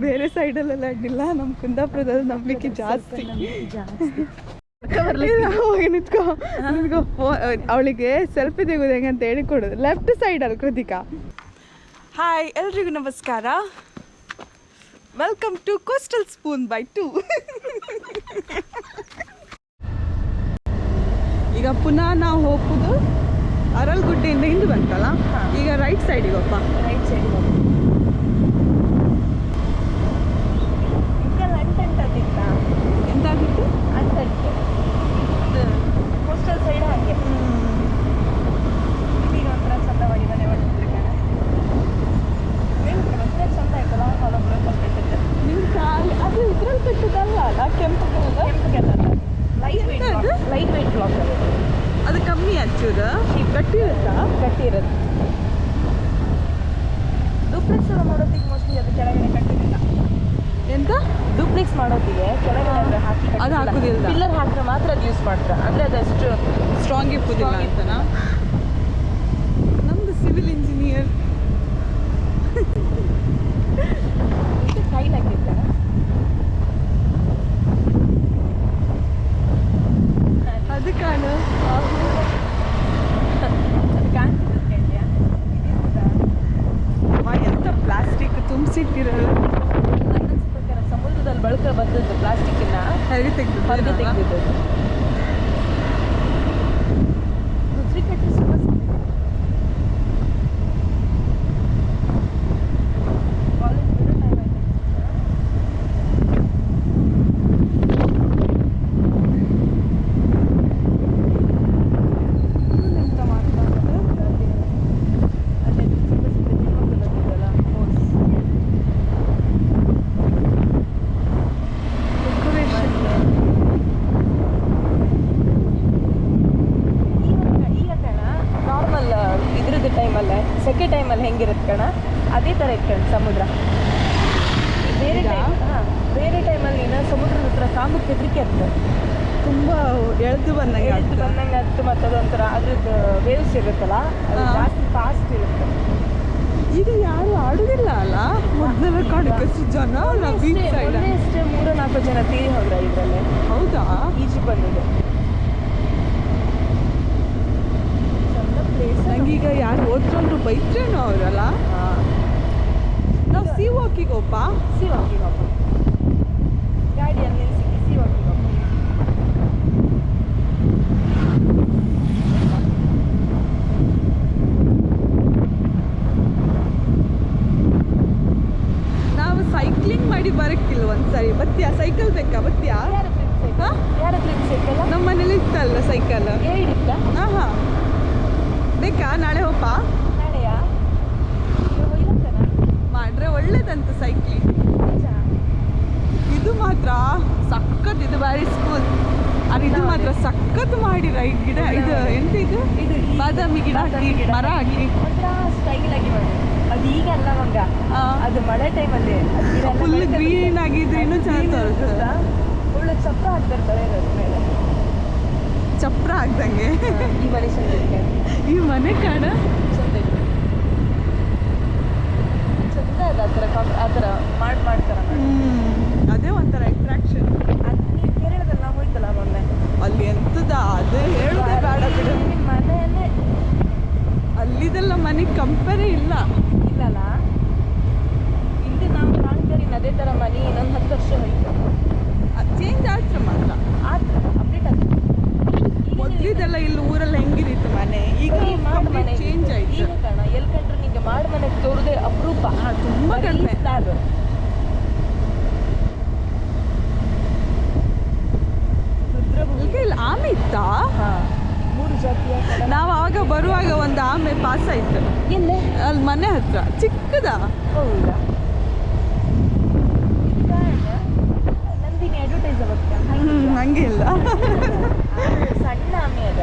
ಬೇರೆ ಸೈಡಲ್ಲೆಲ್ಲ ಅಡ್ಡಿಲ್ಲ, ನಮ್ಮ ಕುಂದಾಪುರದಲ್ಲಿ ನಂಬಿಕೆ ಜಾಸ್ತಿ. ಹೋಗಿ ನಿಂತ್ಕೋ ಅವಳಿಗೆ ಸೆಲ್ಫಿ ತೆಗೋದು ಹೆಂಗೆ ಅಂತ ಹೇಳಿ ಕೊಡೋದು. ಲೆಫ್ಟ್ ಸೈಡಲ್ಲಿ ಕೃತಿಕಾ. ಹಾಯ್, ಎಲ್ರಿಗೂ ನಮಸ್ಕಾರ. Welcome to Coastal Spoon by 2. ಈಗ ಪುನಃ ನಾವು ಹೋಗೋದು ಅರಲ್ಗುಡ್ಡೆಯಿಂದ ಹಿಂದೆ ಬಂತಲ್ಲ, ಈಗ ರೈಟ್ ಸೈಡಿಗೆ ಹೋಗ್ಪ. ರೈಟ್ ಸೈಡಿಗೆ ಹೋಗಿ ಎಂತಾಗಿತ್ತು ಅಂತಕ್ಕೆ ಕೋಸ್ಟಲ್ ಸೈಡ್ ಹಾಗೆ ಈಗ ಒಂಥರ ಚಂದವಾಗಿ ಮನೆ ಮಾಡಿದ್ರೆ ಚಂದ ಆಯ್ತಲ್ಲ. ನಿಮ್ಮ ಕಾಲು ಅದು ಇದ್ರಲ್ಲಿ ಕಟ್ಟಿದಲ್ಲ ಅಲ್ಲ, ಕೆಂಪು ಲೈಟ್ ವೆಯ್ಟ್ ಬ್ಲಾಕ್ ಅದು ಕಮ್ಮಿ ಹಚ್ಚೂರು ಗಟ್ಟಿರುತ್ತಾ? ಗಟ್ಟಿರುತ್ತೆ. ಡೂಪ್ಲೆಕ್ಸ್ ಎಲ್ಲ ಮಾಡೋದಿಗೆ ಮೋಸ್ಟ್ಲಿ ಅದು ಕೆಳಗಡೆ ಕಟ್ಟಿರಲಿಲ್ಲ. ಎಂತ ಡೂಪ್ಲೆಕ್ಸ್ ಮಾಡೋದಿಗೆ ಕೆಳಗಡೆ ಹಾಕಿ ಅದು ಹಾಕುದಿಲ್ಲ, ಪಿಲ್ಲರ್ ಹಾಕಿದ್ರೆ ಮಾತ್ರ ಅದು ಯೂಸ್ ಮಾಡ್ತಾರೆ. ಅಂದರೆ ಅದಷ್ಟು ಸ್ಟ್ರಾಂಗ್ ಇಪ್ಪುದಿಲ್ಲ ಅಂತನಾ? ನಮ್ದು ಸಿವಿಲ್ ಇಂಜಿನಿಯರ್ ಕೈಲಾಗಿರ್ತಾರೆ. ಅದು ಕಾಣು ಎಂತ ಪ್ಲಾಸ್ಟಿಕ್ ತುಂಬಿಸಿಟ್ಟಿರಲ್ಲ. ಸಮುದ್ರದಲ್ಲಿ ಬಳಕೆ ಬಂದದ್ದು ಪ್ಲಾಸ್ಟಿಕ್ಕಿನ ಹೊರಗೆ ತೆಗೆದಿದ್ದು. ಸೆಕೆ ಟೈಮಲ್ಲಿ ಹೆಂಗಿರುತ್ತೆ ಕಣ, ಅದೇ ಥರ ಇಟ್ಕೊಂಡು ಸಮುದ್ರ. ಬೇರೆ ಟೈಮಲ್ಲಿ ಸಮುದ್ರದ ಹತ್ರ ಕಾಂಬಕ್ಕೆ ಹೆದರಿಕೆ ಆಗ್ತದೆ, ತುಂಬ ಎಳೆದು ಬಂದಂಗೆ ಆಗ್ತದೆ. ಮತ್ತು ಅದೊಂಥರ ಅದ್ರದ್ದು ವೇವ್ಸ್ ಇರುತ್ತಲ್ಲ, ಅದು ಜಾಸ್ತಿ ಫಾಸ್ಟ್ ಇರುತ್ತೆ. ಈಗ ಯಾರು ಆಡುದಿಲ್ಲ ಅಲ್ಲ, ಮೊದಲೆಲ್ಲ ಕಾಣಕ್ಕೆ ಜನ ಬೀಚ್ ಸೈಡ್ ಅಷ್ಟೇ 3-4 ಜನ ತೀರಿ ಹೋದ್ರ ಇದರಲ್ಲೇ. ಹೌದಾ? ಈಜು ಬಂದಿದೆ. ನಂಗೀಗ ಯಾರು ಹೋದ್ರಂದ್ರು ಬೈತ್ರೇನೋ ಅವರಲ್ಲ. ನಾವು ಸಿ ವಾಕಿಗೆ ಹೋಗ್ಪ. ಗಾಡಿಯಲ್ಲಿ ನಿಲ್ಲಿಸಿ ಸಿ ವಾಕಿಗೆ ಹೋಗ್ಪ. ನಾವು ಸೈಕ್ಲಿಂಗ್ ಮಾಡಿ ಬರಕ್ಕಿಲ್ಲ ಒಂದ್ಸರಿ. ಬತ್ತೀಯಾ? ಸೈಕಲ್ ಬೇಕಾ? ಬತ್ತೀಯಾ? ಯಾರ ಸೈಕಲ್? ನಮ್ಮ ಮನೇಲಿ ಇತ್ತಲ್ಲ ಸೈಕಲ್. ಹಾಂ ಬೇಕಾ? ನಾಳೆ ಹೋಪ. ನಾಳೆಯಾ? ಮಾಡ್ರೆ ಒಳ್ಳೇದಂತ ಸೈಕ್ಲಿಂಗ್. ಇದು ಮಾತ್ರ ಸಖತ್, ಇದು ಬ್ಯಾರಿ ಸ್ಕೂಲ್. ಅದು ಇದು ಮಾತ್ರ ಸಖತ್ ಮಾಡಿರ. ಈ ಗಿಡ ಇದು ಎಂತ ಇದು ಬಾದಾಮಿ ಗಿಡ ಹಾಕಿ ಮರ ಹಾಕಿ ಸ್ಟೈಲ್ ಆಗಿ ಮಾಡಿ. ಅದು ಈಗ ಅಲ್ಲ ಮಂಗ, ಅದು ಮಳೆ ಟೈಮಲ್ಲಿ ಫುಲ್ ಗ್ರೀನ್ ಆಗಿದ್ರೆ ಇನ್ನೂ ಚೆನ್ನಾಗಿ ತೋರಿಸುತ್ತಾ. ಒಳ್ಳೆ ಚಪ್ರ ಹಾಕ್ತಿರ್ತಾರೆ ಮೇಲೆ, ಚಪ್ರ ಹಾಕ್ದಂಗೆ. ಈ ಮನೆ ಚಂದ, ಈ ಮನೆ ಕಾಣ ಚಂದ ಇದೆ. ಆ ಥರ ಮಾಡ್ತಾರೆ. ಅದೇ ಒಂಥರ ಅಟ್ರಾಕ್ಷನ್. ಅಲ್ಲಿ ಕೇರಳದಲ್ಲಿ ನಾವು ಹೋಯ್ತಲ್ಲ ಮೊನ್ನೆ, ಅಲ್ಲಿ ಎಂತದ ಅದು ಹೇಳುದೇ ಬೇಡ ಬಿಡು. ಮನೆಯಲ್ಲೇ ಅಲ್ಲಿದೆಲ್ಲ ಮನೆಗೆ ಕಂಪೇರೇ ಇಲ್ಲ. ಇಲ್ಲಲ್ಲ, ಇಲ್ಲಿ ನಾವು ಕಾಣ್ತೀರಿ ಅದೇ ಥರ ಮನೆ ಇನ್ನೊಂದು 10 ವರ್ಷ ಹೋಯ್ತು. ಚೇಂಜ್ ಆದ್ರೆ ಮಾತ್ರ ಅಪ್ಡೇಟ್ ಆಗ್ತದೆ. ಮೊದಲಿದೆಲ್ಲ ಇಲ್ಲಿ ಊರಲ್ಲಿ ಹೆಂಗಿರಿತ್ತು ಮನೆ, ಈಗ ಮನೆ ಚೇಂಜ್ ಆಯ್ತು. ಈಗ ಕಾಣ ಎಲ್ಲಿ ಕಂಡ್ರೆ ನಿಮಗೆ ಮಾಡಿ ಮನೆ ತೋರುದೇ ಅಪರೂಪ. ತುಂಬ ಕಡಿಮೆ. ಇಲ್ಲಿ ಆಮೆ ಇತ್ತಾ? 3 ಜಾತಿಯ. ನಾವು ಆವಾಗ ಬರುವಾಗ ಒಂದು ಆಮೆ ಪಾಸ್ ಆಯ್ತು. ಎಲ್ಲೇ? ಅಲ್ಲಿ ಮನೆ ಹತ್ರ ಚಿಕ್ಕದ. ಹೌದಾ? ನಂದಿನಿ ಅಡ್ವರ್ಟೈಸ್ ಆಗುತ್ತೆ ಹಂಗೆ ಇಲ್ಲ. ಸಣ್ಣ ಆಮೆ ಅದ.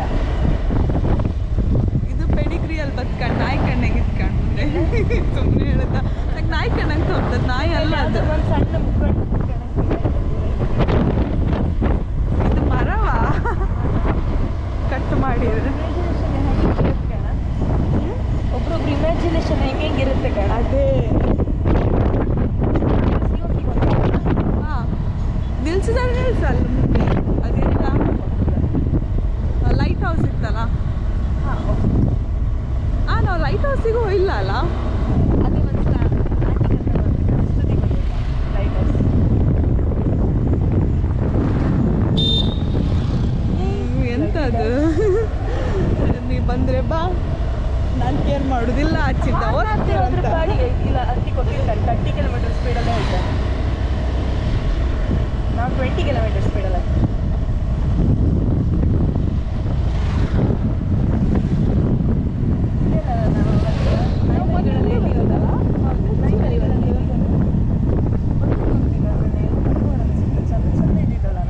ಇದು ಪೆಡಿಗ್ರಿಯಲ್ಲಿ ಬತ್ಕಂಡು ನಾಯಿ ಕಣ್ಣಾಗಿ ಇತ್ಕೊಂಡು ಸುಮ್ಮನೆ ಹೇಳುತ್ತಾ. ನಂಗೆ ನಾಯಿ ಕಣ್ಣಂಗೆ ತೋರ್ತದ, ನಾಯಿ ಅಲ್ಲ ಅದು. ಒಂದು ಸಣ್ಣ ಮುಖಂಡು ಇದು ಮರವಾ ಕಟ್ ಮಾಡಿದ್ರೆ. ಒಬ್ರೊಬ್ರು ಇಮ್ಯಾಜಿನೇಷನ್ ಹೆಂಗಿರುತ್ತೆ ಕಣ. ಅದೇ ಮಾಡುದಿಲ್ಲ ಹಚ್ಚಿದ್ದ ಹೋದ್ರೆ ಬಾಡಿಗೆ ಇಲ್ಲ ಅತಿ ಕೊಟ್ಟಿರ್ತಾರೆ 30 ಕಿಲೋಮೀಟರ್ ಸ್ಪೀಡಲ್ಲೇ ಹೋಯ್ತು ನಾವು 20 ಕಿಲೋಮೀಟರ್ ಸ್ಪೀಡಲ್ಲ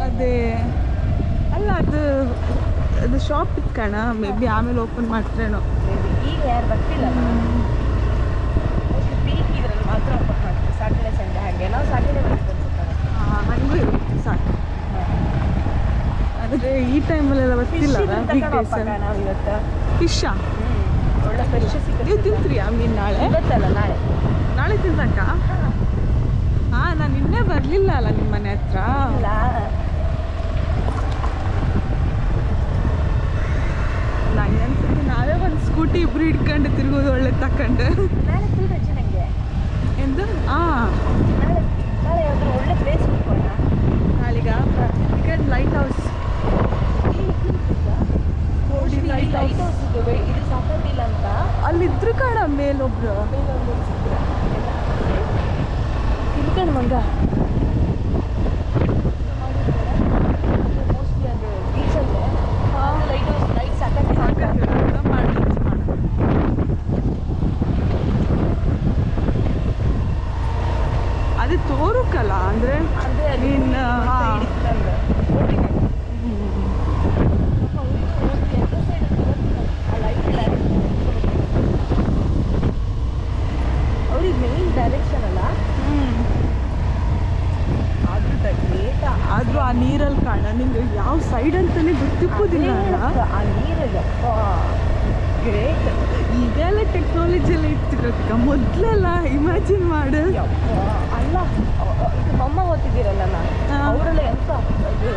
ಅದೇ ಅಲ್ಲ ಅದು ಶಾಪ್ ಇತ್ತು ಕಣ ಮೇ ಬಿ ಆಮೇಲೆ ಓಪನ್ ಮಾಡ್ತಾರೇನೋ ಈಗ ಯಾರು ಬರ್ತಿಲ್ಲ ಪೀಕ್ ಇದ್ರಲ್ಲಿ ಮಾತ್ರ ಓಪನ್ ಮಾಡ್ತೀವಿ ಸಾಟರ್ಡೆ ಸಂಡೇ ಹಾಗೆ ನಾವು ಸಾಟರ್ಡೆ ಹಂಗೂ ಇರುತ್ತೆ ಸಾಕು ಆದರೆ ಈ ಟೈಮಲ್ಲೆಲ್ಲ ಬರ್ತಿಲ್ಲ ಬಿಗ್ ಡೇಸ್ ನಾವು ಇವತ್ತು ಫಿಶಾ ಒಳ್ಳೆ ಫ್ರೆಶ್ ಸಿಗುತ್ತೆ ನೀವು ತಿಂತೀರಿ ಆ ಮೀನು ನಾಳೆ ಇವತ್ತಲ್ಲ ನಾಳೆ ತಿನ್ನಕ್ಕ ಹಾಂ ನಾನು ಇನ್ನೇ ಬರಲಿಲ್ಲ ಅಲ್ಲ ನಿಮ್ಮ ಮನೆ ಹತ್ರ ಇಲ್ಲ ನಂಗೆ ಅನ್ಸುತ್ತೆ ನಾವೇ ಒಂದು ಸ್ಕೂಟಿ ಇಬ್ರು ಹಿಡ್ಕೊಂಡು ತಿರ್ಗೋದು ಒಳ್ಳೆ ತಕೊಂಡು ನಾಳೆ ಫುಲ್ ರಜೆ ನನಗೆ ಎಂದು ಹಾಂ ನಾಳೆ ಯಾವ್ದಾದ್ರು ಒಳ್ಳೆ ಪ್ಲೇಸ್ ಹೋಗೋಣ ನಾಳೀಗ second lighthouse lighthouse ಇದು ಸಾಕಾಗಿಲ್ಲ ಅಂತ ಅಲ್ಲಿದ್ರು ಕಾಣ ಮೇಲೊಬ್ರು ತಿಳ್ಕೊಂಡು ಮಂಗ ಮೋಸ್ಟ್ಲಿ ಅದು ಬೀಚಲ್ಲೇ ಲೈಟ್ ಹೌಸ್ ಲೈಟ್ ಸಾಕಾಗಿ ಅದೇ ತೋರುಕಲ್ಲ ಅಂದ್ರೆ ನೀನು ಅವ್ರಿಗೆ ಮೇನ್ ಡೈರೆಕ್ಷನ್ ಅಲ್ಲ ಆದ್ರೂ ಆ ನೀರಲ್ಲಿ ಕಾಣ ನಿಂಗೆ ಯಾವ ಸೈಡ್ ಅಂತಾನೆ ಗೊತ್ತಿಪ್ಪೋದಿಲ್ಲ ಆ ನೀರಿಗೆ ಗ್ರೇಟ್ ಈಗೆಲ್ಲ ಟೆಕ್ನಾಲಜಿ ಎಲ್ಲ ಇರ್ತಿರತ್ತ ಮೊದಲೆಲ್ಲ ಇಮ್ಯಾಜಿನ್ ಮಾಡು ಅಲ್ಲ ಇದು ಅಮ್ಮ ಓದ್ತಿದ್ದೀರಲ್ಲ ನಾನು ಅವರೆಲ್ಲ ಎಂತ ಇದು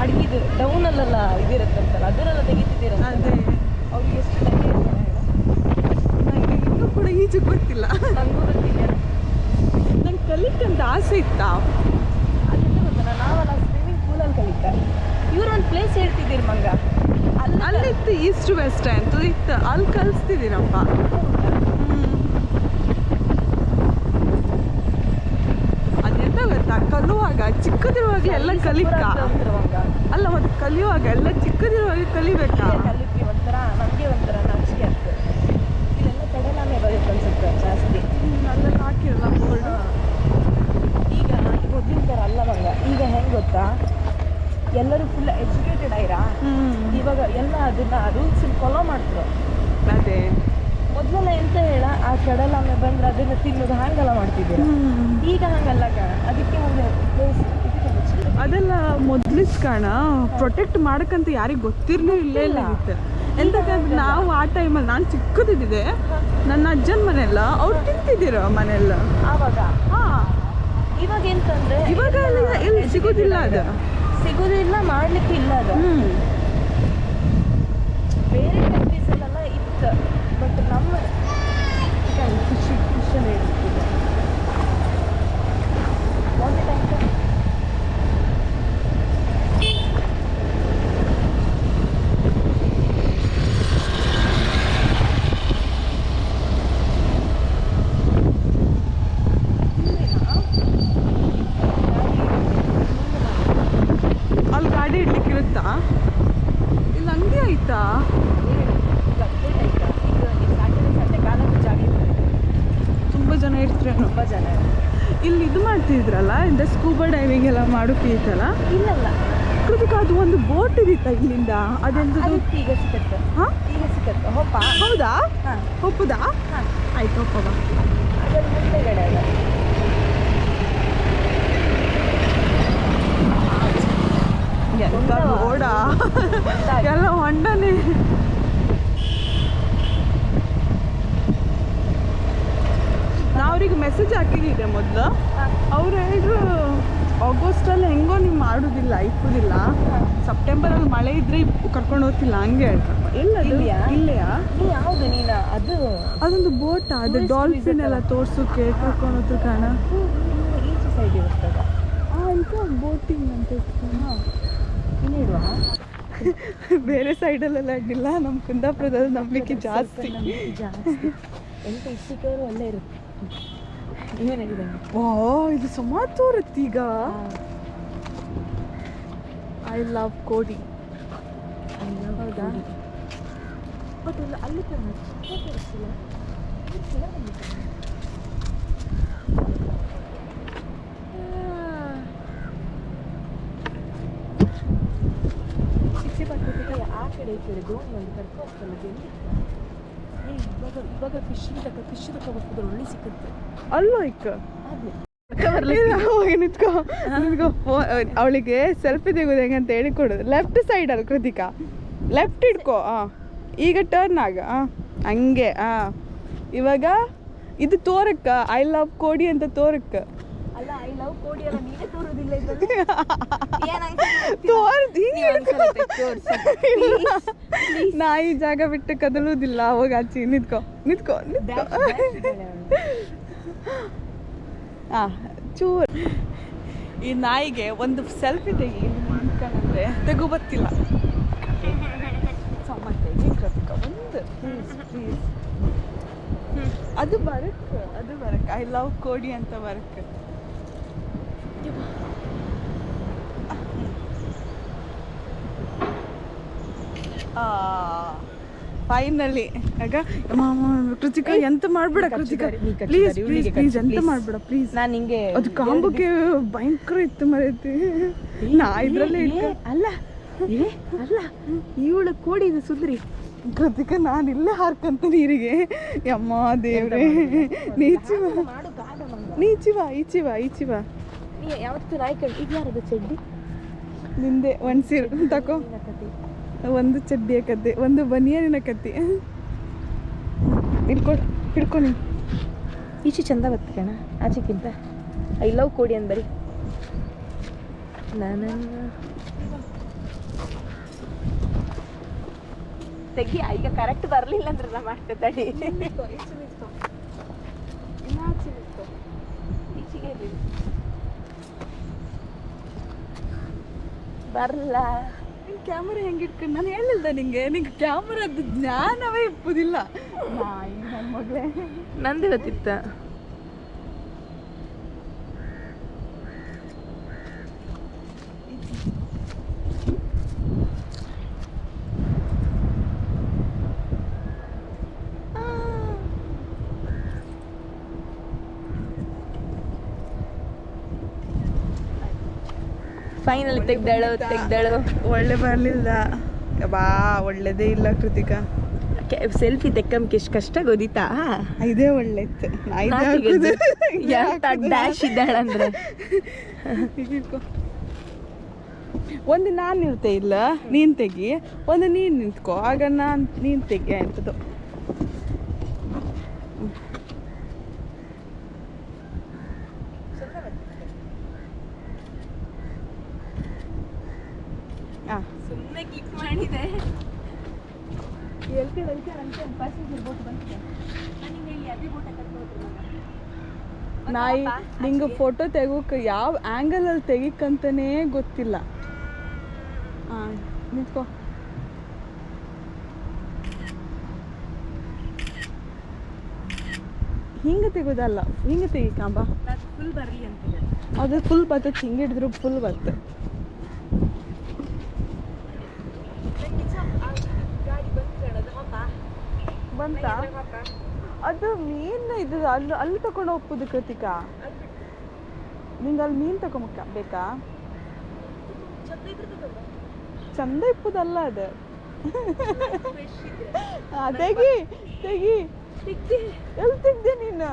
ಅಡುಗೆದು ಡೌನಲ್ಲೆಲ್ಲ ಇದಿರುತ್ತಂತಲ್ಲ ಅದನ್ನೆಲ್ಲ ತೆಗಿತಿದ್ದೀರಲ್ಲ ಅದೇ ಅವ್ರಿಗೆ ಎಷ್ಟು ಧೈರ್ಯ ನನಗೆ ಇನ್ನೂ ಕೂಡ ಈಜು ಗೊತ್ತಿಲ್ಲ ನನಗೂ ಗೊತ್ತಿಲ್ಲ ನಂಗೆ ಕಲಿಕಂತ ಆಸೆ ಇತ್ತಾ ಅದೆಲ್ಲ ಗೊತ್ತಲ್ಲ ನಾವೆಲ್ಲ ಸ್ವಿಮ್ಮಿಂಗ್ ಪೂಲಲ್ಲಿ ಕಲಿತಾರೆ ಇವ್ರೊಂದು ಪ್ಲೇಸ್ ಹೇಳ್ತಿದ್ದೀರಿ ಮಂಗ ಅಲ್ಲಿತ್ತು ಈಸ್ಟ್ ವೆಸ್ಟ್ ಅಂತೂ ಇತ್ತು ಅಲ್ಲಿ ಕಲಿಸ್ತಿದ್ದೀರಪ್ಪ ಅದೆಂತ ಗೊತ್ತಾ ಕಲಿಯುವಾಗ ಚಿಕ್ಕದಿರುವಾಗ ಎಲ್ಲ ಕಲಿಕ ಅಲ್ಲ ಮತ್ತೆ ಕಲಿಯುವಾಗ ಎಲ್ಲ ಚಿಕ್ಕದಿರುವಾಗ ಕಲಿಬೇಕಾ ಕಲಿತೀವಿ ಒಂಥರ ನಮಗೆ ಒಂಥರ ನಾಚಿಕೆ ಆಗ್ತದೆ ಇಲ್ಲೆಲ್ಲ ಕಡೆಲಾಮೆ ಬರುತ್ತೆ ಅನ್ಸುತ್ತೆ ಜಾಸ್ತಿ ಅಲ್ಲೆಲ್ಲ ಹಾಕಿರಲ್ಲ ಬೋರ್ಡ್ ಈಗ ಮೊದಲಿನ ಥರ ಅಲ್ಲ ಮಂಗ ಈಗ ಹೆಂಗೆ ಗೊತ್ತಾ ಎಲ್ಲರೂ ಫುಲ್ ಎಜುಕೇಟೆಡ್ ಆಯ್ರಾ ಇವಾಗ ಎಲ್ಲ ಅದನ್ನ ರೂಲ್ಸ್ ಫಾಲೋ ಮಾಡ್ತಾರೆ ಅದೇ ಮೊದಲೆಲ್ಲ ಎಂತ ಹೇಳ ಆ ಕಡಲಾಮೆ ಬಂದ್ರೆ ಅದನ್ನ ತಿನ್ನೋದು ಹಂಗೆಲ್ಲ ಮಾಡ್ತಿದ್ದೀರ ಈಗ ಹಂಗಲ್ಲ ಕಾಣ ಅದಕ್ಕೆ ಒಂದು ಪ್ಲೇಸ್ ಅದೆಲ್ಲ ಮೊದ್ಲಿಸ್ ಕಾಣ ಪ್ರೊಟೆಕ್ಟ್ ಮಾಡಕ್ಕಂತ ಯಾರಿಗೆ ಗೊತ್ತಿರಲೂ ಇಲ್ಲೇ ಇಲ್ಲ ಇತ್ತು ಎಂತಕ್ಕಂದ್ರೆ ನಾವು ಆ ಟೈಮಲ್ಲಿ ನಾನು ಚಿಕ್ಕದಿದ್ದೆ ನನ್ನ ಅಜ್ಜನ ಮನೆಯಲ್ಲ ಅವ್ರು ತಿಂತಿದ್ದೀರ ಮನೆಯಲ್ಲ ಆವಾಗ ಹಾಂ ಇವಾಗ ಎಂತಂದ್ರೆ ಇವಾಗ ಎಲ್ಲಿ ಸಿಗೋದಿಲ್ಲ ಅದು ಸಿಗೋದಿಲ್ಲ ಮಾಡ್ಲಿಕ್ಕೆ ಇಲ್ಲ ಅದು ಬೇರೆ ಕಂಟ್ರೀಸಲ್ಲೆಲ್ಲ ಇತ್ತು ಬಟ್ ನಮ್ಮ ಫಿಶನ್ ಹೇಳ್ತಿದ್ದೆ ಒಂದು ಟೈಮ್ ಅಲ್ಲಿ ಗಾಡಿ ಇಡ್ಲಿಕ್ಕೆ ಇರುತ್ತಾ ಇಲ್ಲಿ ಅಂಗಡಿ ಆಯ್ತಾ ತುಂಬ ಜನ ಇರ್ತಾರೆ ತುಂಬ ಜನ ಇಲ್ಲಿ ಇದು ಮಾಡ್ತಿದ್ರಲ್ಲ ಇಂದ ಸ್ಕೂಬಾ ಡೈವಿಂಗ್ ಎಲ್ಲ ಮಾಡೋಕೆ ಐತಲ್ಲ ಇಲ್ಲಲ್ಲ ಕೃತಿಕ ಅದು ಒಂದು ಬೋಟ್ ಇದಿತ್ತ ಇಲ್ಲಿಂದ ಅದೆಂಥದ್ದು ಈಗ ಸಿಕ್ಕತ್ತೆ ಹಾಂ ಈಗ ಸಿಕ್ಕತ್ತೆ ಹೋಪ ಹೌದಾ ಹಾಂ ಒಪ್ಪುದಾ ಹಾಂ ಆಯ್ತು ಒಪ್ಪದ ಅದರ ಮುಂದೆಗಡೆ ಅಲ್ಲ ಎಂತ ರೋಡ ಎಲ್ಲ ಹೊಂಡನೇ ನಾ ಅವ್ರಿಗೆ ಮೆಸೇಜ್ ಹಾಕಿದ್ದೆ ಮೊದಲು ಅವ್ರು ಹೇಳಿದ್ರು ಆಗಸ್ಟಲ್ಲಿ ಹೆಂಗೋ ನೀವು ಮಾಡೋದಿಲ್ಲ ಇಪ್ಪುದಿಲ್ಲ ಸೆಪ್ಟೆಂಬರಲ್ಲಿ ಮಳೆ ಇದ್ರೆ ಕರ್ಕೊಂಡು ಹೋಗ್ತಿಲ್ಲ ಹಂಗೆ ಹೇಳ್ತಪ್ಪ ಎಲ್ಲ ಇಲ್ಲೆಯಾ ನೀ ಯಾವುದು ನೀನು ಅದು ಅದೊಂದು ಬೋಟ ಅದು ಡಾಲ್ಫಿನ್ ಎಲ್ಲ ತೋರ್ಸೋಕೆ ಕರ್ಕೊಂಡು ಹೋದ್ರು ಕಾಣ ಈಚೆ ಸೈಡ್ ಇರ್ತದ ಅಂತ ಬೋಟಿಂಗ್ ಅಂತ ಹಾಂ ಇನ್ನಿಡುವ ಬೇರೆ ಸೈಡಲ್ಲೆಲ್ಲ ಅಡ್ಡಿಲ್ಲ, ನಮ್ಮ ಕುಂದಾಪುರದಲ್ಲಿ ನಂಬಿಕೆ ಜಾಸ್ತಿ. ಜಾಸ್ತಿ ಎಂತ ಇಷ್ಟಕ್ಕವರು ಅಲ್ಲೇ ಇರುತ್ತೆ. ನೀವೇನು ಹೇಳಿದಂಗೆ ಓ ಇದು ಸುಮಾರು ತೋರುತ್ತೆ ಈಗ. ಐ ಲವ್ ಕೋಡಿ. ಹೌದಾ? ಬಟ್ ಅಲ್ಲಿ ಆ ಕಡೆ ಈ ಕಡೆ ಗೋನ್ ಒಂದು ಕರ್ಕೋಗ್ತಲ್ಲ ಇವಾಗ ಫಿಶ್ ತಗೋಬೋದು, ಒಳ್ಳೆ ಸಿಕ್ಕುತ್ತೆ ಅಲ್ಲೋ ಇಕ್ಕ ಹೋಗಿ ನಿಂತ್ಕೋ ಅವಳಿಗೆ ಸೆಲ್ಫಿ ತೆಗೋದು ಹೆಂಗಂತ ಹೇಳಿಕೊಡೋದು. ಲೆಫ್ಟ್ ಸೈಡ್ ಅಲ್ಲಿ ಕೃತಿಕಾ, ಲೆಫ್ಟ್ ಇಟ್ಕೋ. ಈಗ ಟರ್ನ್ ಆಗ ಹಂಗೆ. ಇವಾಗ ಇದು ತೋರಕ್ಕ ಐ ಲವ್ ಕೋಡಿ ಅಂತ ತೋರಕ್ಕ. ಅಲ್ಲ ಐ ಲವ್ ಕೋಡಿ ಅಲ್ಲ, ನೀನೇ ತೋರೋದಿಲ್ಲ ನಾ ಈ ಜಾಗ ಬಿಟ್ಟು ಕದಲುವುದಿಲ್ಲ. ಹೋಗಿ ಆಚೆ ನಿಂತ್ಕೋ ನಿಂತ್ಕೋ ನಿಂತ್ಕೋ. ಚೂರ್ ಈ ನಾಯಿಗೆ ಒಂದು ಸೆಲ್ಫಿ ತೆಗಿ ನಿಂತ್ಕೊಂಡ್ರೆ ತೆಗು ಬತ್ತಿಲ್ಲ. ಒಂದು ಪ್ಲೀಸ್ ಅದು ಬರಕ್ ಐ ಲವ್ ಕೋಡಿ ಅಂತ ಬರಕ್. ಫೈನಲಿ ಆಗ ಕೃತಿಕಾ ಎಂತ ಮಾಡ್ಬೇಡ ಕೃತಿಕಾ, ಪ್ಲೀಸ್ ಪ್ಲೀಸ್ ಪ್ಲೀಸ್ ಎಂತ ಮಾಡ್ಬೇಡ ಪ್ಲೀಸ್. ನಾನು ಹಿಂಗೆ ಅದು ಕಾಂಬಕ್ಕೆ ಭಯಂಕರ ಇತ್ತು ಮರೈತಿ. ನಾ ಇದ್ರಲ್ಲೇ ಅಲ್ಲ ಅಲ್ಲ ಇವಳು ಕೋಡಿ ಇದು ಸುಂದ್ರಿ. ಕೃತಿಕಾ ನಾನು ಇಲ್ಲೇ ಹಾರ್ಕಂತ ನೀರಿಗೆ. ಯಮ್ಮ ದೇವ್ರೆ, ನೀಚಿವಾ ಈಚಿವಾ. ಯಾವತ್ತು ನಾಯಿ ಕಣ್ಣು ಇದು ಯಾರದು ಚಡ್ಡಿ ನಿಂದೆ ಒಂದು ಸೀರೆ ತಕೋ, ಒಂದು ಚಡ್ಡಿಯ ಕತೆ, ಒಂದು ಬನಿಯನಿನ ಕತೆ ಹಿಡ್ಕೊ ನೀನು. ಈಚೆ ಚಂದ ಬತ್ತು ಕಣ ಆಚೆಕ್ಕಿಂತ. ಐ ಲವ್ ಕೋಡಿ ಅಂದ್ ಬರೀ. ನಾನು ತೆಗಿ ಈಗ ಕರೆಕ್ಟ್ ಬರಲಿಲ್ಲ ಅಂದ್ರೆ ನಾ ಮಾಡ್ಕೊತಾಡಿ. ಈಚೆಗೆ ಬರಲ್ಲ. ಕ್ಯಾಮರಾ ಹೆಂಗೆ ಇಟ್ಕೊಂಡು ನಾನು ಹೇಳಿಲ್ದ ನಿಂಗೆ ಕ್ಯಾಮರಾದ ಜ್ಞಾನವೇ ಇಪ್ಪುದಿಲ್ಲ. ನನ್ನ ಮಗಳೇ ನಂದು ಗೊತ್ತಿತ್ತ. ಫೈನಲ್ ತೆಗ್ದಾಳು. ಒಳ್ಳೆ ಬರಲಿಲ್ಲ ಬಾ, ಒಳ್ಳೇದೇ ಇಲ್ಲ ಕೃತಿಕಾ. ಸೆಲ್ಫಿ ತೆಕ್ಕಂಗೆ ಎಷ್ಟು ಕಷ್ಟ ಗೊತ್ತಿತ್ತಾ? ಇದೇ ಒಳ್ಳೆ ಇತ್ತು. ಡ್ಯಾಶ್ ಇದ್ದಾಳಂದ್ರೆ ಒಂದು ನಾನು ನಿಲ್ತೆ ಇಲ್ಲ, ನೀನು ತೆಗಿ. ಒಂದು ನೀನು ನಿಂತ್ಕೋ, ಆಗ ನೀನು ತೆಗಿ ಅಂತದ್ದು. ಸುಮ್ಮನೆ ಕ್ಲಿಕ್ ಮಾಡಿದೆ. ನಾಯಿ ನಿಂಗೆ ಫೋಟೋ ತೆಗೋಕೆ ಯಾವ ಆ್ಯಂಗಲಲ್ಲಿ ತೆಗಿಕಂತಾನೇ ಗೊತ್ತಿಲ್ಲ. ನಿಂತ್ಕೋ. ಹಿಂಗೆ ತೆಗೋದಲ್ಲ, ಹಿಂಗೆ ತೆಗಿಕಾಂಬ. ಫುಲ್ ಬರಲಿ ಅಂತ ಅದು ಫುಲ್ ಬರ್ತದೆ, ಹಿಂಗೆ ಹಿಡಿದ್ರು ಫುಲ್ ಬರ್ತದೆ. ಬಂತ ಅದು ಮೀನು ಇದು ಅಲ್ಲಿ ತಗೊಂಡು ಹೋಗ್ಬೋದು ಕೃತಿಕಾ. ನಿಂಗೆ ಅಲ್ಲಿ ಮೀನು ತಗೊಂಬ ಬೇಕಾ? ಚಂದ ಇಪ್ಪುದಲ್ಲ ಅದು. ತೆಗಿ ತೆಗಿ. ಎಲ್ಲಿ ತೆಗ್ದೆ ನೀನು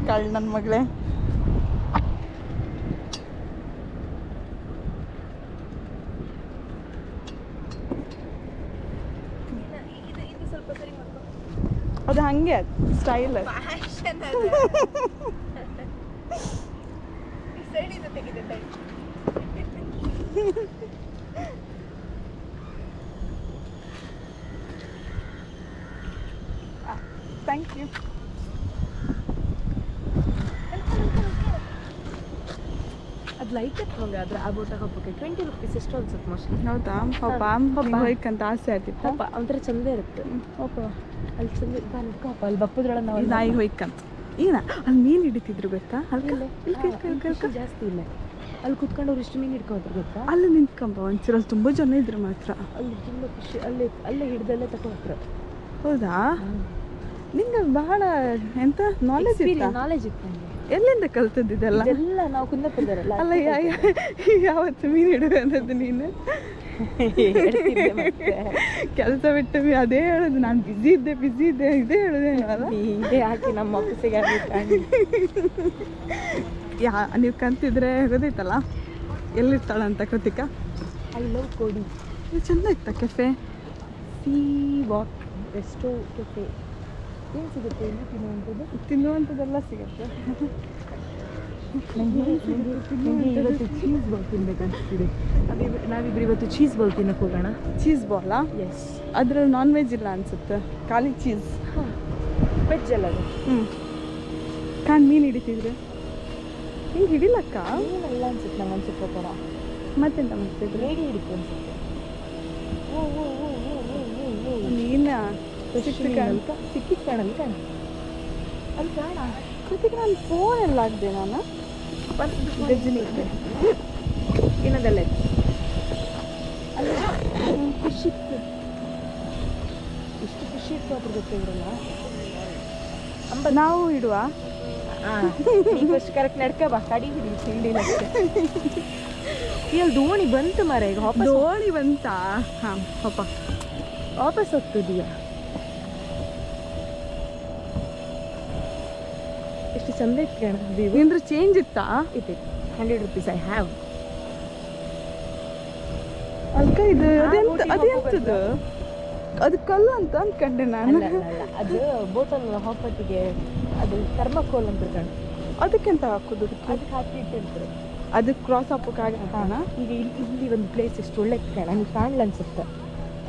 ಕಳ್ ನನ್ನ ಮಗಳೇ. ಅದು ಹಂಗೆ ಸ್ಟೈಲ್. Thank you. ಅದು ಅದು ಲೈಕ್ ಇತ್ತು ಮಗ ಅದ್ರ ಆ ಬೋಟಾಗ ಹೋಗ್ಬೇಕು 20 ರೂಪೀಸ್ ಎಷ್ಟು ಅನ್ಸುತ್ತೆ ಮೋಸ್ಟ್ಲಿ. ಹೌದಾ ಪಾಪ ಹೋಯ್ಕಂತ ಆಸೆ ಆಯ್ತಿತ್ತ. ಪಾಪ ಒಂಥರ ಚಂದ ಇರುತ್ತೆ. ಪಾಪ ಅಲ್ಲಿ ಚಂದ ಬಾ ನಡ್ಕಪ್ಪ ಅಲ್ಲಿ ಬಪ್ಪದ್ರೊಳಗೆ ನಾವು ನಾಯಿಗೆ ಹೋಯ್ಕಂತ ಏನ ಅಲ್ಲಿ ಮೀನು ಹಿಡಿತಿದ್ರು ಗೊತ್ತಾ? ಅಲ್ಲಿ ಜಾಸ್ತಿ ಇಲ್ಲ ಅಲ್ಲಿ ಕುತ್ಕೊಂಡು ಅವ್ರು ಇಷ್ಟು ಮೀನು ಹಿಡ್ಕೊತಾರೆ ಗೊತ್ತಾ? ಅಲ್ಲಿ ನಿಂತ್ಕೊಂಬ ಒಂಚೂರು ಅಲ್ಲಿ ತುಂಬ ಜನ ಇದ್ರು ಮಾತ್ರ. ಅಲ್ಲಿ ತುಂಬ ಖುಷಿ ಅಲ್ಲೇ ಹಿಡ್ದಲ್ಲೇ ತಗೊಂಡ್ರು. ಹೌದಾ? ನಿಂಗೆ ಬಹಳ ಎಂತ ನಾಲೆಜ್ ಇತ್ತು ನನಗೆ. ಎಲ್ಲಿಂದ ಕಲ್ತದ್ದಿದೆಲ್ಲ? ಎಲ್ಲ ನಾವು ಕುಂದಪುರದಲ್ಲ. ಅಲ್ಲ ಯಾವತ್ತು ಮೀನು ಹಿಡುವಂಥದ್ದು ನೀನು? ಕೆಲಸ ಬಿಟ್ಟು ಅದೇ ಹೇಳೋದು, ನಾನು ಬ್ಯುಸಿ ಇದ್ದೆ ಇದೇ ಹೇಳೋದೇನಲ್ಲ. ಹೀಗೆ ಹಾಕಿ ನಮ್ಮ ಆಫೀಸಿಗೆ ನೀವು ಕಂತಿದ್ರೆ ಗೊತ್ತೈತಲ್ಲ ಎಲ್ಲಿರ್ತಾಳಂತ ಕೃತಿಕಾ. I love Kodi. ಇದು ಚೆಂದ ಇತ್ತ cafe. Sea walk resto cafe. ಏನು ಸಿಗುತ್ತೆ ಇಲ್ಲಿ ತಿನ್ನುವಂಥದ್ದೆಲ್ಲ ಸಿಗುತ್ತೆ. ಇವತ್ತು ಚೀಸ್ ಬಾಲ್ ತಿನ್ಬೇಕಂತಿದೆ. ನಾವಿಬ್ರು ಇವತ್ತು ಚೀಸ್ ಬಾಲ್ ತಿನ್ನಕ್ಕೆ ಹೋಗೋಣ. ಚೀಸ್ ಬಾಲಾ? ಎಸ್. ಅದ್ರಲ್ಲಿ ನಾನ್ ವೆಜ್ ಇಲ್ಲ ಅನ್ಸುತ್ತೆ, ಖಾಲಿ ಚೀಸ್. ವೆಜ್ ಅಲ್ಲ ಅದು. ಕಾಣ್ ಮೀನು ಹಿಡಿತಿದ್ರು ಹಿಂಗೆ ಹಿಡಿಲಕ್ಕ ಏನಲ್ಲ ಅನ್ಸುತ್ತೆ ನಂಗೆ ಅನ್ಸುತ್ತೆ ಥರ. ಮತ್ತೆಂತ ಮಾಡ್ತಿದ್ರು? ರೇಡಿ ಹಿಡಿತು ಅನ್ಸುತ್ತೆ. ನೀನ ಸಿಕ್ಕಿದ್ ಕಾಣಲ್ಲಿ ಕಾಣ ಅಲ್ಲಿ ಕಾಣ. ಕೃತಿಕ ನಾನು ಫೋನ್ ಎಲ್ಲ ಆಗ್ದೆ ನಾನು ಗಜ್ಜಿನಿ ಇದೆ ಇನ್ನೊಂದೆಲ್ಲ ಇತ್ತು ಅಲ್ಲಿ ಖುಷಿ ಇತ್ತು. ಎಷ್ಟು ಖುಷಿ ಇತ್ತು ಅದ್ರ ಗೊತ್ತಿದ್ರಲ್ಲ. ನಾವು ಇಡುವ. ಫಸ್ಟ್ ಕರೆಕ್ಟ್ ನಡ್ಕ ಬಾ ಕಡಿ ಹಿಡಿ ತಿಂಡಿಲ್ಲ ಇಲ್ಲಿ ದೋಣಿ ಬಂತು ಮಾರ ಈಗ ವಾಪಸ್. ದೋಣಿ ಬಂತಾ? ಹಾಂ ಪಾಪ ವಾಪಸ್ ಹೋಗ್ತಿದೀಯ. ಎಷ್ಟು ಚಂದ ಇತ್ತು ಕಣ. ಏನಾದ್ರು ಚೇಂಜ್ ಇತ್ತಾ? ಇದೆ 100 ರೂಪೀಸ್ ಐ ಹ್ಯಾವ್. ಅಲ್ಕ ಇದು ಅದೆಂತದ್ದು? ಅದು ಕಲ್ಲು ಅಂತ ಅನ್ಕೊಂಡೆ ನಾನು. ಅದು ಬೋಟಲ್ ಹಾಪಟ್ಟಿಗೆ ಅದು ಥರ್ಮಕೋಲ್ ಅಂತ ಕಣ. ಅದಕ್ಕೆಂತ ಹಾಕೋದು? ಅದಕ್ಕೆ ಹಾಕಿ ಇಟ್ಟಿರ್ತಾರೆ. ಅದು ಕ್ರಾಸ್ ಹಾಕೋಕ್ಕಾಗಣ. ಈಗ ಇಲ್ಲಿ ಒಂದು ಪ್ಲೇಸ್ ಎಷ್ಟು ಒಳ್ಳೆ ಕಣ ನಂಗೆ ಕಾಣಲ್ಲ ಅನ್ಸುತ್ತೆ.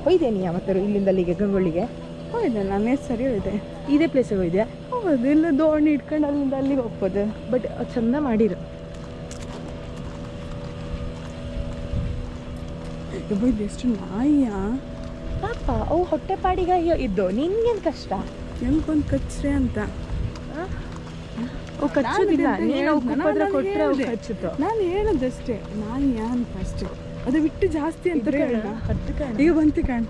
ಹೋಯ್ದೆ ನೀ ಯಾವತ್ತಾರು ಇಲ್ಲಿಂದ ಅಲ್ಲಿಗೆ ಗಂಗೊಳ್ಳಿಗೆ? ಹೋಯ್ದೆ ನಾನೇ ಸರಿ ಹೋಯ್ದೆ. ಇದೇ ಪ್ಲೇಸಿಗೆ ಹೋಯ್ದೆ? ಹೌದು. ಇಲ್ಲ ದೋಣಿ ಇಟ್ಕೊಂಡು ಅಲ್ಲಿಂದ ಅಲ್ಲಿಗೆ ಹೋಗ್ಬೋದು. ಬಟ್ ಚಂದ ಮಾಡಿರು. ಇದು ಎಷ್ಟು ನಾಯಿಯಾ ಪಾಪ ಅವು ಹೊಟ್ಟೆ ಪಾಡಿಗಾಗಿ ಇದ್ದು ನಿನ್ಗೇನು ಕಷ್ಟ? ಹೆಂಗೊಂದು ಕಚ್ರೆ ಅಂತ. ಅವು ಕಚ್ಚೋದಿಲ್ಲ. ನೀನು ಉಪದ್ರ ಕೊಟ್ಟರೆ ಅವು ಕಚ್ಚುತ್ತೋ. ನಾನು ಹೇಳೋದಷ್ಟೇ ನಾಯಿಯಾ ಅಂತ ಅಷ್ಟೇ. ಅದು ಬಿಟ್ಟು ಜಾಸ್ತಿ ಅಂತ ಹತ್ತು ಕಾಣ ಈಗ ಬಂತು ಕಾಣ್.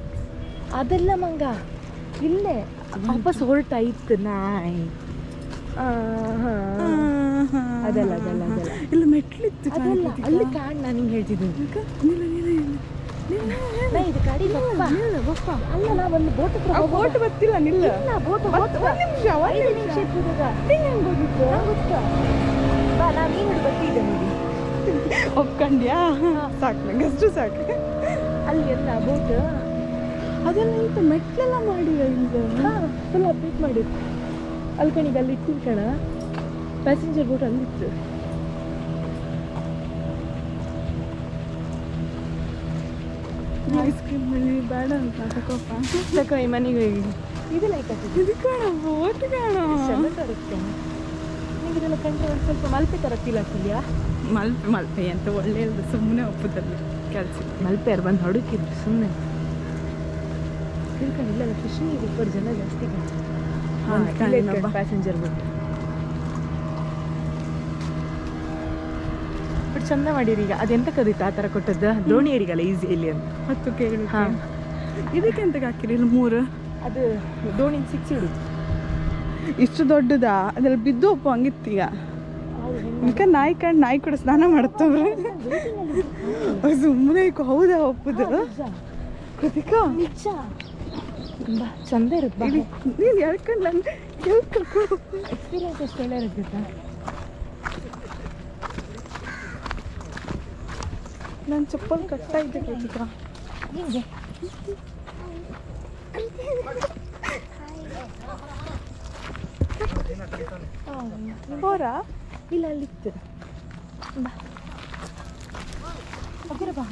ಅದೆಲ್ಲ ಮಂಗ ಇಲ್ಲೇ ವಾಪಸ್ ಹೊರಟಾಯ್ತು ನಾಯಿ. ಅದಲ್ಲ ಅದಲ್ಲ ಅದಲ್ಲ ಇಲ್ಲ ಮೆಟ್ಲಿತ್ತು ಅದಲ್ಲ ಅಲ್ಲಿ ಕಾಣ್ ನಾನು ಹಿಂಗೆ ಹೇಳ್ತಿದ್ದೀನಿ. ಇದು ಗಾಡಿ ಬಪ್ಪ ಅಲ್ಲ ನಾವು ಒಂದು ಬೋಟ್ ಹತ್ರ ಬೋಟ್ ಬರ್ತಿಲ್ಲ ನಿಲ್ಲ. ಬೋಟ್ ನಿಮಿಷ ಬಾ ನಾ ಮೀನು ಬರ್ತಿದ್ದೆ ನೋಡಿ. ಒಪ್ಕೊಂಡ್ಯಾ? ಸಾಕು ನಂಗೆ ಅಷ್ಟು ಸಾಕು. ಅಲ್ಲಿ ಎಲ್ಲ ಬೋಟ್ ಅದೆಲ್ಲ ಇಂತ ಮೆಟ್ಲೆಲ್ಲ ಮಾಡಿದ ಫುಲ್ ಅಪ್ಡೇಟ್ ಮಾಡಿದ್ರು. ಅಲ್ಲಿ ಕಣಿಗೆ ಅಲ್ಲಿ ಇಟ್ಟಿನ ಕಣ ಪ್ಯಾಸೆಂಜರ್ ಬೋಟ್ ಅಲ್ಲಿತ್ತು. ಐಸ್ ಕ್ರೀಮ್ ಮನೆ ಬೇಡ ಅಂತ ತಗೋಪ್ಪ. ತಕೋ ಈ ಮನೆಗೆ ಹೋಗಿ ಇದು ಲೈಕ್ ಇದು ಕಾಣ ಬೋಟ್ ಕಾಣ ಚಂದ ತರುತ್ತೆ. ನಿಮಗೆ ಇದನ್ನು ಕಂಡ್ರೆ ಒಂದು ಸ್ವಲ್ಪ ಮಲ್ಪೆ ತರಕ್ಕಿಲ್ಲ ಆಗ್ತಿದ್ಯಾ? ಮಲ್ಪೆ ಅಂತ ಒಳ್ಳೆ ಇಲ್ಲದ ಸುಮ್ಮನೆ ಒಪ್ಪುದಲ್ಲಿ ಕೆಲಸ. ಮಲ್ಪೆ ಯಾರು ಬಂದು ಹುಡುಕಿದ್ರು ಸುಮ್ಮನೆ ತಿಳ್ಕೊಂಡಿಲ್ಲ. ಖುಷಿ ಇಬ್ಬರು ಜನ ಜಾಸ್ತಿ ಪ್ಯಾಸೆಂಜರ್ ಬಿಟ್ಟು. ಬಟ್ ಚಂದ ಮಾಡಿರಿ. ಈಗ ಅದೆಂತ ಕದೀತು ಆ ಥರ ಕೊಟ್ಟದ್ದು ದೋಣಿ ಏರಿಗಲ್ಲ ಈಸಿಯಲ್ಲಿ ಅಂತ 10 ಕೇಳಿ. ಹಾಂ ಇದಕ್ಕೆ ಎಂತಕ್ಕೆ ಹಾಕಿರಿ? ಇಲ್ಲಿ 3 ಅದು ದೋಣಿನ 6 ಹಿಡಿತು. ಇಷ್ಟು ದೊಡ್ಡದಾ? ಅದ್ರಲ್ಲಿ ಬಿದ್ದು ಒಪ್ಪು ಹಂಗಿತ್ತೀಗ. ಈಗ ನಾಯಿ ಕಂಡು ನಾಯಿ ಕೂಡ ಸ್ನಾನ ಮಾಡುತ್ತವ್ರೆ ಸುಮ್ಮನೆ. ಹೌದಾ ಒಪ್ಪುದು? ಕೃತಿಕಾ ನಿಜ ತುಂಬ ಚಂದ ಇರುತ್ತೆ. ನೀನು ಹೇಳ್ಕೊಂಡು ನನ್ನ ಕೇಳ್ಕೊಂಡು ಎಕ್ಸ್ಪೀರಿಯನ್ಸ್ ಎಷ್ಟು ಒಳ್ಳೆ ಇರುತ್ತೆ. ನನ್ನ ಚಪ್ಪಲ್ ಕಟ್ಟಾಯಿದ್ದೆ ಕೃತಿಕಾ. ಹಿಂಗೆ ಹೋರ ಇಲ್ಲ ಅಲ್ಲಿತ್ತು. ಬಾ ಹೋಗಿರ ಬಾ